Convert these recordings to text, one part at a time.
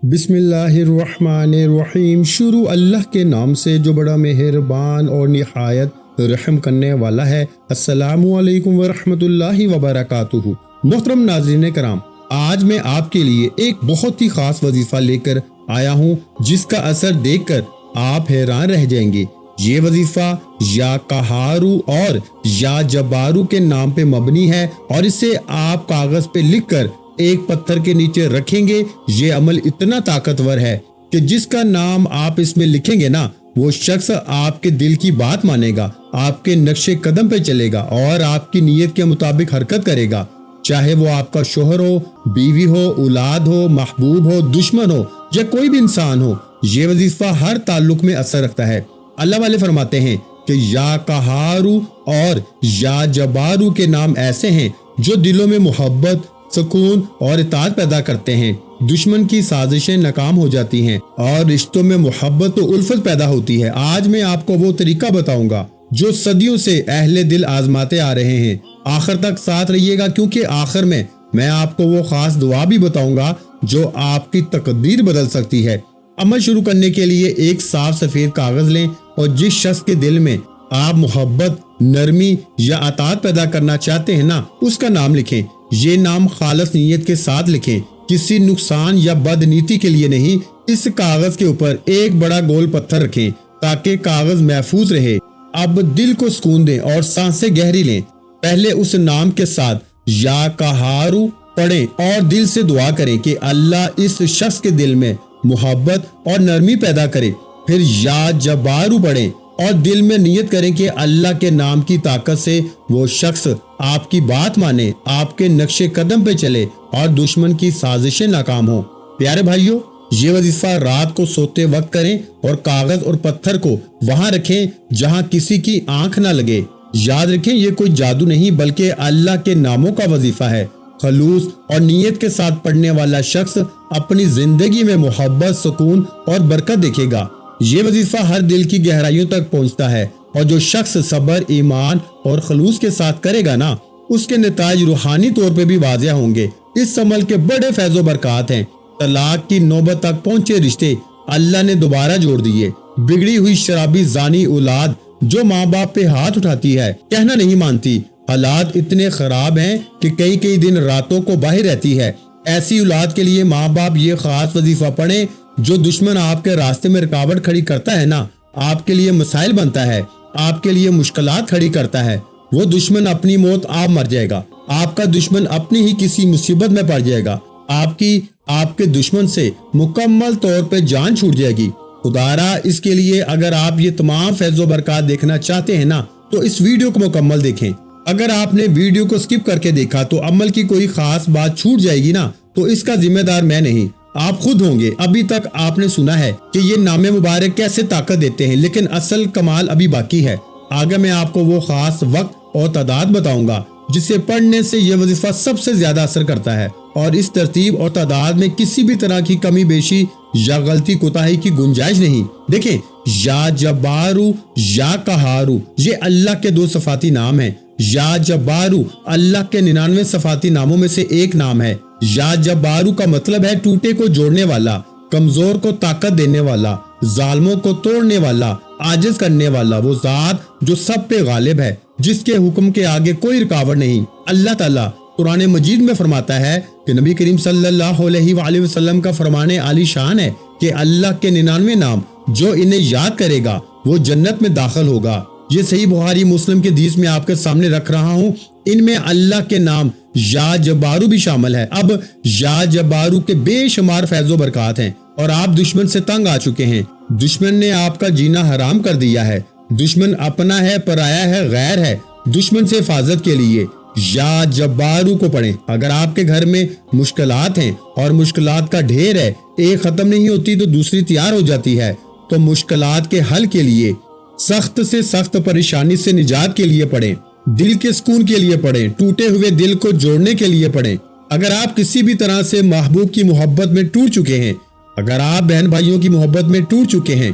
بسم اللہ الرحمن الرحیم۔ شروع اللہ کے نام سے جو بڑا مہربان اور نہایت رحم کرنے والا ہے۔ السلام علیکم ورحمۃ اللہ وبرکاتہ۔ محترم ناظرین کرام، آج میں آپ کے لیے ایک بہت ہی خاص وظیفہ لے کر آیا ہوں جس کا اثر دیکھ کر آپ حیران رہ جائیں گے۔ یہ وظیفہ یا قہارو اور یا جبارو کے نام پہ مبنی ہے اور اسے آپ کاغذ پہ لکھ کر ایک پتھر کے نیچے رکھیں گے۔ یہ عمل اتنا طاقتور ہے کہ جس کا نام آپ اس میں لکھیں گے نا، وہ شخص آپ کے دل کی بات مانے گا، آپ کے نقش قدم پہ چلے گا اور آپ کی نیت کے مطابق حرکت کرے گا، چاہے وہ آپ کا شوہر ہو، بیوی ہو، اولاد ہو، محبوب ہو، دشمن ہو یا کوئی بھی انسان ہو۔ یہ وظیفہ ہر تعلق میں اثر رکھتا ہے۔ اللہ والے فرماتے ہیں کہ یا قہارو اور یا جبارو کے نام ایسے ہیں جو دلوں میں محبت، سکون اور اطاعت پیدا کرتے ہیں۔ دشمن کی سازشیں ناکام ہو جاتی ہیں اور رشتوں میں محبت و الفت پیدا ہوتی ہے۔ آج میں آپ کو وہ طریقہ بتاؤں گا جو صدیوں سے اہل دل آزماتے آ رہے ہیں۔ آخر تک ساتھ رہیے گا کیونکہ آخر میں آپ کو وہ خاص دعا بھی بتاؤں گا جو آپ کی تقدیر بدل سکتی ہے۔ عمل شروع کرنے کے لیے ایک صاف سفید کاغذ لیں اور جس شخص کے دل میں آپ محبت، نرمی یا اطاعت پیدا کرنا چاہتے ہیں نا، اس کا نام لکھیں۔ یہ نام خالص نیت کے ساتھ لکھیں، کسی نقصان یا بد نیتی کے لیے نہیں۔ اس کاغذ کے اوپر ایک بڑا گول پتھر رکھیں تاکہ کاغذ محفوظ رہے۔ اب دل کو سکون دیں اور سانسیں گہری لیں۔ پہلے اس نام کے ساتھ یا قہارو پڑھیں اور دل سے دعا کریں کہ اللہ اس شخص کے دل میں محبت اور نرمی پیدا کرے۔ پھر یا جبارو پڑھیں اور دل میں نیت کریں کہ اللہ کے نام کی طاقت سے وہ شخص آپ کی بات مانے، آپ کے نقش قدم پہ چلے اور دشمن کی سازشیں ناکام ہوں۔ پیارے بھائیوں، یہ وظیفہ رات کو سوتے وقت کریں اور کاغذ اور پتھر کو وہاں رکھیں جہاں کسی کی آنکھ نہ لگے۔ یاد رکھیں، یہ کوئی جادو نہیں بلکہ اللہ کے ناموں کا وظیفہ ہے۔ خلوص اور نیت کے ساتھ پڑھنے والا شخص اپنی زندگی میں محبت، سکون اور برکت دیکھے گا۔ یہ وظیفہ ہر دل کی گہرائیوں تک پہنچتا ہے اور جو شخص صبر، ایمان اور خلوص کے ساتھ کرے گا نا، اس کے نتائج روحانی طور پہ بھی واضح ہوں گے۔ اس عمل کے بڑے فیض و برکات ہیں۔ طلاق کی نوبت تک پہنچے رشتے اللہ نے دوبارہ جوڑ دیے۔ بگڑی ہوئی شرابی زانی اولاد جو ماں باپ پہ ہاتھ اٹھاتی ہے، کہنا نہیں مانتی، حالات اتنے خراب ہیں کہ کئی دن راتوں کو باہر رہتی ہے، ایسی اولاد کے لیے ماں باپ یہ خاص وظیفہ پڑھیں۔ جو دشمن آپ کے راستے میں رکاوٹ کھڑی کرتا ہے نا، آپ کے لیے مسائل بنتا ہے، آپ کے لیے مشکلات کھڑی کرتا ہے، وہ دشمن اپنی موت آپ مر جائے گا۔ آپ کا دشمن اپنی ہی کسی مصیبت میں پڑ جائے گا۔ آپ کے دشمن سے مکمل طور پہ جان چھوٹ جائے گی۔ خدارا اس کے لیے اگر آپ یہ تمام فیض و برکات دیکھنا چاہتے ہیں نا، تو اس ویڈیو کو مکمل دیکھیں۔ اگر آپ نے ویڈیو کو سکپ کر کے دیکھا تو عمل کی کوئی خاص بات چھوٹ جائے گی نا، تو اس کا ذمہ دار میں نہیں، آپ خود ہوں گے۔ ابھی تک آپ نے سنا ہے کہ یہ نام مبارک کیسے طاقت دیتے ہیں، لیکن اصل کمال ابھی باقی ہے۔ آگے میں آپ کو وہ خاص وقت اور تعداد بتاؤں گا جسے پڑھنے سے یہ وظیفہ سب سے زیادہ اثر کرتا ہے، اور اس ترتیب اور تعداد میں کسی بھی طرح کی کمی بیشی یا غلطی کوتاہی کی گنجائش نہیں۔ دیکھیں، یا جبارو یا قہارو یہ اللہ کے 2 صفاتی نام ہیں۔ یا جبارو اللہ کے 99 صفاتی ناموں میں سے ایک نام ہے۔ یا جبارو کا مطلب ہے ٹوٹے کو جوڑنے والا، کمزور کو طاقت دینے والا، ظالموں کو توڑنے والا، عاجز کرنے والا، وہ ذات جو سب پہ غالب ہے، جس کے حکم کے آگے کوئی رکاوٹ نہیں۔ اللہ تعالیٰ قرآن مجید میں فرماتا ہے کہ نبی کریم صلی اللہ علیہ وآلہ وسلم کا فرمان عالی شان ہے کہ اللہ کے 99 نام جو انہیں یاد کرے گا وہ جنت میں داخل ہوگا۔ یہ صحیح بخاری مسلم کے حدیث میں آپ کے سامنے رکھ رہا ہوں۔ ان میں اللہ کے نام یا جبارو بھی شامل ہے۔ اب یا جبارو کے بے شمار فیض و برکات ہیں اور آپ دشمن سے تنگ آ چکے ہیں۔ دشمن نے آپ کا جینا حرام کر دیا ہے۔ دشمن اپنا ہے، پرایا ہے، غیر ہے۔ دشمن سے حفاظت کے لیے یا جبارو کو پڑھیں۔ اگر آپ کے گھر میں مشکلات ہیں اور مشکلات کا ڈھیر ہے، ایک ختم نہیں ہوتی تو دوسری تیار ہو جاتی ہے، تو مشکلات کے حل کے لیے، سخت سے سخت پریشانی سے نجات کے لیے پڑھیں، دل کے سکون کے لیے پڑھیں، ٹوٹے ہوئے دل کو جوڑنے کے لیے پڑھیں۔ اگر آپ کسی بھی طرح سے محبوب کی محبت میں ٹوٹ چکے ہیں، اگر آپ بہن بھائیوں کی محبت میں ٹوٹ چکے ہیں،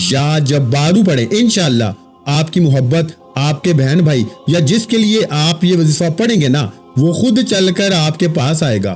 یا جبارو پڑھیں۔ انشاءاللہ آپ کی محبت، آپ کے بہن بھائی یا جس کے لیے آپ یہ وظیفہ پڑھیں گے نا، وہ خود چل کر آپ کے پاس آئے گا۔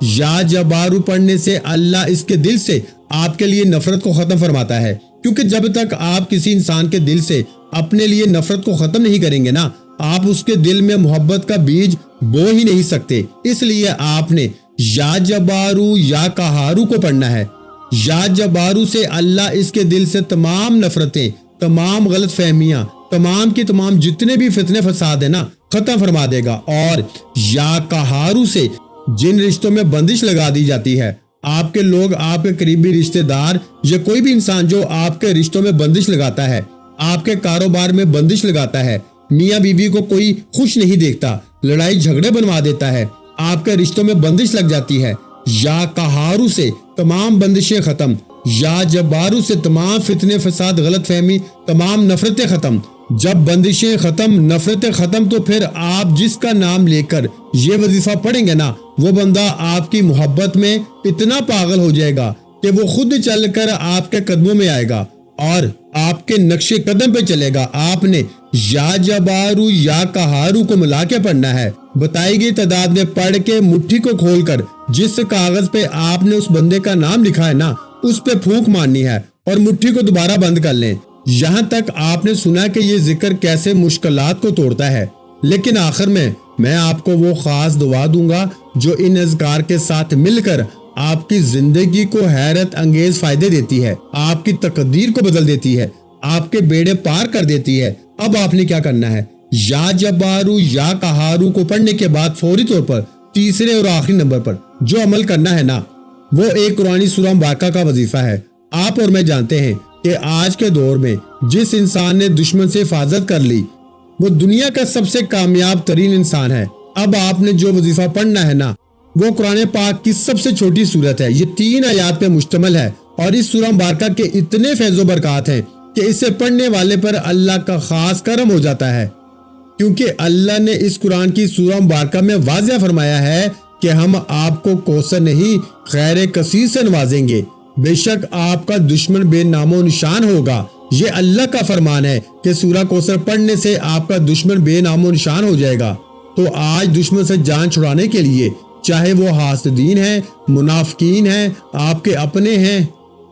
یا جبارو پڑھنے سے اللہ اس کے دل سے آپ کے لیے نفرت کو ختم فرماتا ہے، کیونکہ جب تک آپ کسی انسان کے دل سے اپنے لیے نفرت کو ختم نہیں کریں گے نا، آپ اس کے دل میں محبت کا بیج بو ہی نہیں سکتے۔ اس لیے آپ نے یا جبارو یا قہارو کو پڑھنا ہے۔ یا جبارو سے اللہ اس کے دل سے تمام نفرتیں، تمام غلط فہمیاں، تمام کی تمام جتنے بھی فتنے فساد ہیں نا، ختم فرما دے گا۔ اور یا قہارو سے جن رشتوں میں بندش لگا دی جاتی ہے، آپ کے لوگ، آپ کے قریبی رشتہ دار یا کوئی بھی انسان جو آپ کے رشتوں میں بندش لگاتا ہے، آپ کے کاروبار میں بندش لگاتا ہے، میاں بیوی کو کوئی خوش نہیں دیکھتا، لڑائی جھگڑے بنوا دیتا ہے، آپ کے رشتوں میں بندش لگ جاتی ہے، یا قہارو سے تمام بندشیں ختم، یا جبارو سے تمام فتنے فساد، غلط فہمی، تمام نفرتیں ختم۔ جب بندشیں ختم، نفرتیں ختم، تو پھر آپ جس کا نام لے کر یہ وظیفہ پڑھیں گے نا، وہ بندہ آپ کی محبت میں اتنا پاگل ہو جائے گا کہ وہ خود چل کر آپ کے قدموں میں آئے گا اور آپ کے نقش قدم پہ چلے گا۔ آپ نے یا جبارو یا قہارو کو ملا کے پڑھنا ہے۔ بتائی گئی تعداد میں پڑھ کے مٹھی کو کھول کر جس کاغذ پہ آپ نے اس بندے کا نام لکھا ہے نا، اس پہ پھونک مارنی ہے اور مٹھی کو دوبارہ بند کر لیں۔ یہاں تک آپ نے سنا کہ یہ ذکر کیسے مشکلات کو توڑتا ہے، لیکن آخر میں آپ کو وہ خاص دعا دوں گا جو ان اذکار کے ساتھ مل کر آپ کی زندگی کو حیرت انگیز فائدے دیتی ہے، آپ کی تقدیر کو بدل دیتی ہے، آپ کے بیڑے پار کر دیتی ہے۔ اب آپ نے کیا کرنا ہے؟ یا جبارو یا قہارو کو پڑھنے کے بعد فوری طور پر تیسرے اور آخری نمبر پر جو عمل کرنا ہے نا، وہ ایک قرآنی سورہ مبارکہ کا وظیفہ ہے۔ آپ اور میں جانتے ہیں کہ آج کے دور میں جس انسان نے دشمن سے حفاظت کر لی، وہ دنیا کا سب سے کامیاب ترین انسان ہے۔ اب آپ نے جو وظیفہ پڑھنا ہے نا، وہ قرآن پاک کی سب سے چھوٹی سورت ہے، یہ 3 آیات پہ مشتمل ہے، اور اس سورہ مبارکہ کے اتنے فیض و برکات ہیں کہ اسے پڑھنے والے پر اللہ کا خاص کرم ہو جاتا ہے، کیونکہ اللہ نے اس قرآن کی سورہ مبارکہ میں واضح فرمایا ہے کہ ہم آپ کو کوثر نہیں، خیر کثیر سے نوازیں گے، بے شک آپ کا دشمن بے نام و نشان ہوگا۔ یہ اللہ کا فرمان ہے کہ سورہ کوثر پڑھنے سے آپ کا دشمن بے نام و نشان ہو جائے گا۔ تو آج دشمن سے جان چھڑانے کے لیے، چاہے وہ حاسدین ہیں، منافقین ہیں، آپ کے اپنے ہیں،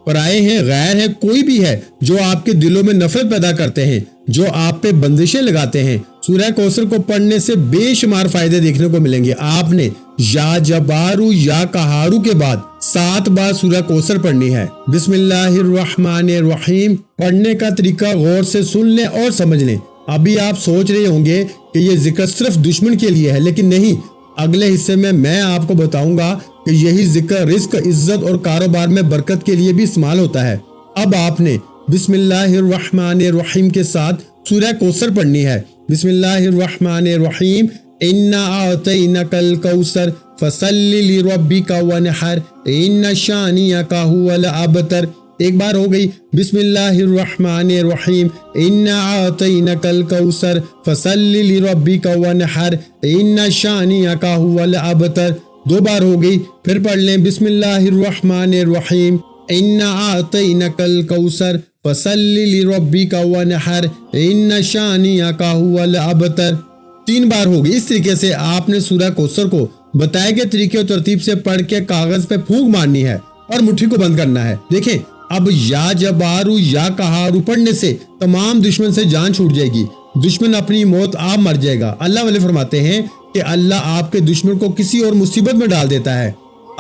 پرائے ہیں، غیر ہیں، کوئی بھی ہے جو آپ کے دلوں میں نفرت پیدا کرتے ہیں، جو آپ پہ بندشیں لگاتے ہیں، سورہ کوثر کو پڑھنے سے بے شمار فائدے دیکھنے کو ملیں گے۔ آپ نے یا جبارو یا قہارو کے بعد 7 بار سورہ کوثر پڑھنی ہے۔ بسم اللہ الرحمن الرحیم پڑھنے کا طریقہ غور سے سن لیں اور سمجھ لیں۔ ابھی آپ سوچ رہے ہوں گے کہ یہ ذکر صرف دشمن کے لیے ہے، لیکن نہیں، اگلے حصے میں آپ کو بتاؤں گا کہ یہی ذکر رزق، عزت اور کاروبار میں برکت کے لیے بھی استعمال ہوتا ہے۔ اب آپ نے بسم اللہ الرحمن الرحیم کے ساتھ سورہ کوثر پڑھنی ہے۔ بسم اللہ الرحمن الرحیم انا اعطینک الکوثر فصل لربک وانحر ان شانئک هو الابتر۔ ایک بار ہو گئی، بسم اللہ الرحمن الرحیم انا اعطینک الکوثر فصل لربک وانحر ان شانئک هو الابتر۔ 2 بار ہو گئی، پھر پڑھ لیں، بسم اللہ الرحمن الرحیم انا اعطینک الکوثر فصل لربک وانحر ان شانئک هو الابتر۔ 3 بار ہو گئی۔ اس طریقے سے آپ نے سورہ کوثر کو بتائے گئے طریقے اور ترتیب سے پڑھ کے کاغذ پہ پھونک مارنی ہے اور مٹھی کو بند کرنا ہے۔ دیکھیں، اب یا جبارو یا قہارو پڑھنے سے تمام دشمن سے جان چھوٹ جائے گی، دشمن اپنی موت آپ مر جائے گا۔ اللہ والے فرماتے ہیں کہ اللہ آپ کے دشمن کو کسی اور مصیبت میں ڈال دیتا ہے،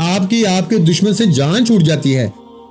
آپ کے دشمن سے جان چھوٹ جاتی ہے۔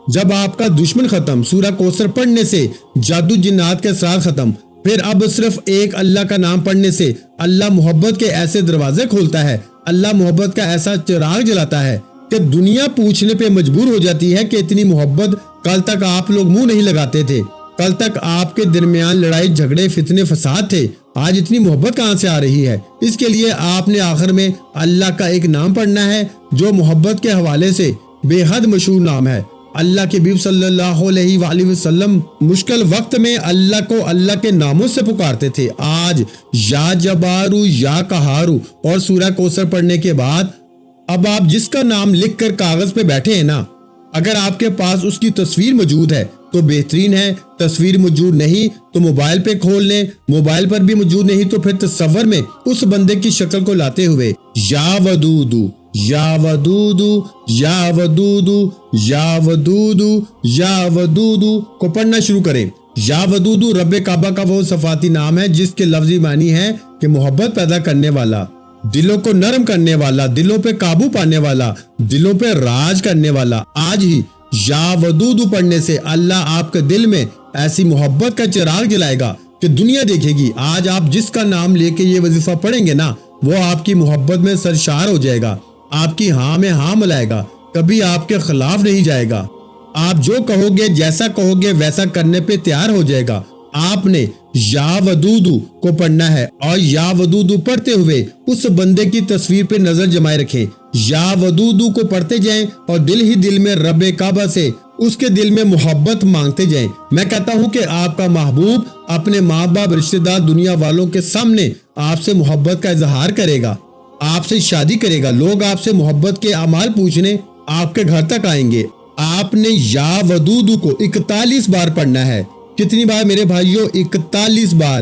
جب آپ کا دشمن ختم، سورہ کوثر پڑھنے سے جادو جنات کے اثرات ختم، پھر اب صرف ایک اللہ کا نام پڑھنے سے اللہ محبت کے ایسے دروازے کھولتا ہے، اللہ محبت کا ایسا چراغ جلاتا ہے کہ دنیا پوچھنے پہ مجبور ہو جاتی ہے کہ اتنی محبت کل تک آپ لوگ منہ نہیں لگاتے تھے، کل تک آپ کے درمیان لڑائی جھگڑے فتنے فساد تھے، آج اتنی محبت کہاں سے آ رہی ہے؟ اس کے لیے آپ نے آخر میں اللہ کا ایک نام پڑھنا ہے جو محبت کے حوالے سے بے حد مشہور نام ہے۔ اللہ کے حبیب صلی اللہ علیہ وآلہ وسلم مشکل وقت میں اللہ کو اللہ کے ناموں سے پکارتے تھے۔ آج یا جبارو یا قہارو اور سورہ کوثر پڑھنے کے بعد اب آپ جس کا نام لکھ کر کاغذ پہ بیٹھے ہیں نا، اگر آپ کے پاس اس کی تصویر موجود ہے تو بہترین ہے، تصویر موجود نہیں تو موبائل پہ کھول لیں، موبائل پر بھی موجود نہیں تو پھر تصور میں اس بندے کی شکل کو لاتے ہوئے یا ودودو یا ودودو یا ودودو یا ودودو یا ودودو کو پڑھنا شروع کریں۔ یا ودودو رب کعبہ کا وہ صفاتی نام ہے جس کے لفظی معنی ہے کہ محبت پیدا کرنے والا، دلوں کو نرم کرنے والا، دلوں پہ قابو پانے والا، دلوں پہ راج کرنے والا۔ آج ہی یا ودودو پڑھنے سے اللہ آپ کے دل میں ایسی محبت کا چراغ جلائے گا کہ دنیا دیکھے گی۔ آج آپ جس کا نام لے کے یہ وظیفہ پڑھیں گے نا، وہ آپ کی محبت میں سرشار ہو جائے گا، آپ کی ہاں میں ہاں ملائے گا، کبھی آپ کے خلاف نہیں جائے گا۔ آپ جو کہو گے، جیسا کہو گے ویسا کرنے پہ تیار ہو جائے گا۔ آپ نے یا ودودو کو پڑھنا ہے اور یا ودودو پڑھتے ہوئے اس بندے کی تصویر پہ نظر جمائے رکھیں۔ یا ودودو کو پڑھتے جائیں اور دل ہی دل میں رب کعبہ سے اس کے دل میں محبت مانگتے جائیں۔ میں کہتا ہوں کہ آپ کا محبوب اپنے ماں باپ، رشتہ دار، دنیا والوں کے سامنے آپ سے محبت کا اظہار کرے گا، آپ سے شادی کرے گا۔ لوگ آپ سے محبت کے اعمال پوچھنے آپ کے گھر تک آئیں گے۔ آپ نے یا ودودو کو 41 بار پڑھنا ہے۔ کتنی بار میرے بھائیوں؟ 41 بار،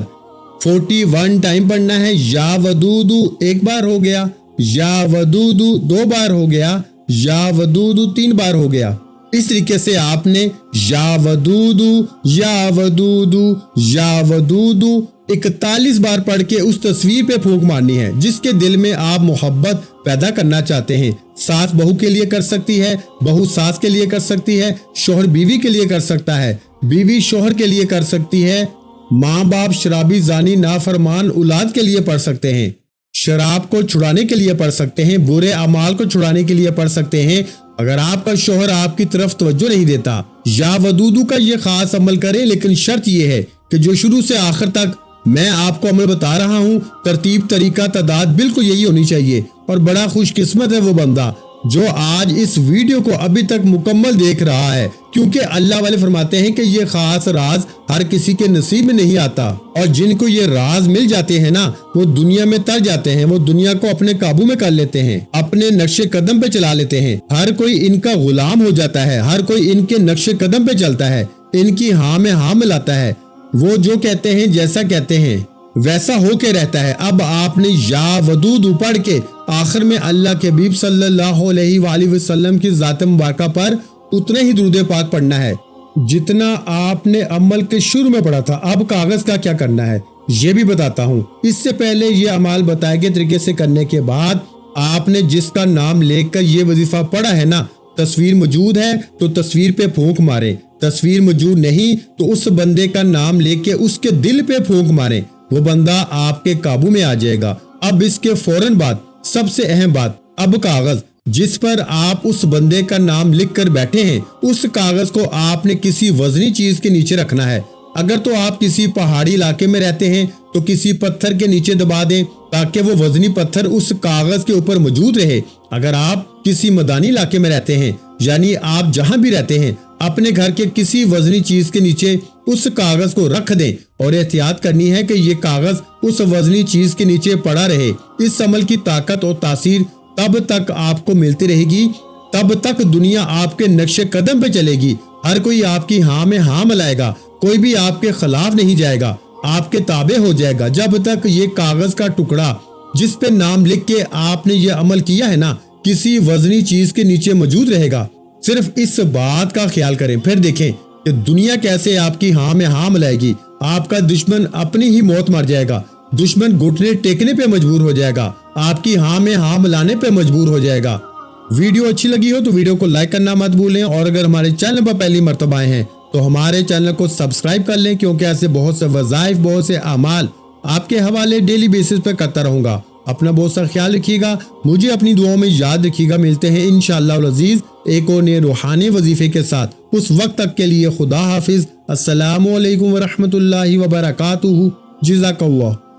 41 ٹائم پڑھنا ہے۔ یا ودودو ایک بار ہو گیا، یا ودودو 2 بار ہو گیا، یا ودودو 3 بار ہو گیا۔ اس طریقے سے آپ نے یا ودودو یا ودودو یا ودودو 41 بار پڑھ کے اس تصویر پہ پھونک مارنی ہے جس کے دل میں آپ محبت پیدا کرنا چاہتے ہیں۔ ساس بہو کے لیے کر سکتی ہے، بہو ساس کے لیے کر سکتی ہے، شوہر بیوی کے لیے کر سکتا ہے، بیوی شوہر کے لیے کر سکتی ہے، ماں باپ شرابی، زانی، نافرمان اولاد کے لیے پڑھ سکتے ہیں، شراب کو چھڑانے کے لیے پڑھ سکتے ہیں، برے اعمال کو چھڑانے کے لیے پڑھ سکتے ہیں۔ اگر آپ کا شوہر آپ کی طرف توجہ نہیں دیتا، یا ودودو کا یہ خاص عمل کریں، لیکن شرط یہ ہے کہ جو شروع سے آخر تک میں آپ کو عمل بتا رہا ہوں، ترتیب، طریقہ، تعداد بالکل یہی ہونی چاہیے۔ اور بڑا خوش قسمت ہے وہ بندہ جو آج اس ویڈیو کو ابھی تک مکمل دیکھ رہا ہے، کیونکہ اللہ والے فرماتے ہیں کہ یہ خاص راز ہر کسی کے نصیب میں نہیں آتا، اور جن کو یہ راز مل جاتے ہیں نا، وہ دنیا میں تر جاتے ہیں، وہ دنیا کو اپنے قابو میں کر لیتے ہیں، اپنے نقش قدم پہ چلا لیتے ہیں۔ ہر کوئی ان کا غلام ہو جاتا ہے، ہر کوئی ان کے نقش قدم پہ چلتا ہے، ان کی ہاں میں ہاں ملاتا ہے، وہ جو کہتے ہیں، جیسا کہتے ہیں ویسا ہو کے رہتا ہے۔ اب آپ نے یا ودودو پڑھ کے آخر میں اللہ کے حبیب صلی اللہ علیہ وآلہ وسلم کی ذات مبارکہ پر اتنے ہی درود پاک پڑھنا ہے جتنا آپ نے عمل کے شروع میں پڑھا تھا۔ اب کاغذ کا کیا کرنا ہے یہ بھی بتاتا ہوں۔ اس سے پہلے یہ اعمال بتائے گئے طریقے سے کرنے کے بعد آپ نے جس کا نام لے کر یہ وظیفہ پڑھا ہے نا، تصویر موجود ہے تو تصویر پہ پھونک مارے، تصویر موجود نہیں تو اس بندے کا نام لے کے اس کے دل پہ پھونک مارے، وہ بندہ آپ کے قابو میں آ جائے گا۔ اب اس کے فوراً بعد سب سے اہم بات، اب کاغذ جس پر آپ اس بندے کا نام لکھ کر بیٹھے ہیں، اس کاغذ کو آپ نے کسی وزنی چیز کے نیچے رکھنا ہے۔ اگر تو آپ کسی پہاڑی علاقے میں رہتے ہیں تو کسی پتھر کے نیچے دبا دیں تاکہ وہ وزنی پتھر اس کاغذ کے اوپر موجود رہے۔ اگر آپ کسی میدانی علاقے میں رہتے ہیں، یعنی آپ جہاں بھی رہتے ہیں، اپنے گھر کے کسی وزنی چیز کے نیچے اس کاغذ کو رکھ دیں، اور احتیاط کرنی ہے کہ یہ کاغذ اس وزنی چیز کے نیچے پڑا رہے۔ اس عمل کی طاقت اور تاثیر تب تک آپ کو ملتی رہے گی، تب تک دنیا آپ کے نقش قدم پہ چلے گی، ہر کوئی آپ کی ہاں میں ہاں ملائے گا، کوئی بھی آپ کے خلاف نہیں جائے گا، آپ کے تابع ہو جائے گا، جب تک یہ کاغذ کا ٹکڑا جس پہ نام لکھ کے آپ نے یہ عمل کیا ہے نا، کسی وزنی چیز کے نیچے موجود رہے گا۔ صرف اس بات کا خیال کریں، پھر دیکھیں کہ دنیا کیسے آپ کی ہاں میں ہاں ملائے گی۔ آپ کا دشمن اپنی ہی موت مر جائے گا، دشمن گھٹنے ٹیکنے پہ مجبور ہو جائے گا، آپ کی ہاں میں ہاں ملانے پہ مجبور ہو جائے گا۔ ویڈیو اچھی لگی ہو تو ویڈیو کو لائک کرنا مت بھولیں، اور اگر ہمارے چینل پر پہلی مرتبہ آئے ہیں تو ہمارے چینل کو سبسکرائب کر لیں، کیونکہ ایسے بہت سے وظائف، بہت سے اعمال آپ کے حوالے ڈیلی بیسس پہ کرتا رہوں گا۔ اپنا بہت سا خیال رکھیے گا، مجھے اپنی دعاؤں میں یاد رکھیے گا۔ ملتے ہیں انشاءاللہ العزیز ایک اور نئے روحانی وظیفے کے ساتھ۔ اس وقت تک کے لیے خدا حافظ۔ السلام علیکم ورحمۃ اللہ وبرکاتہ۔ جزاک اللہ۔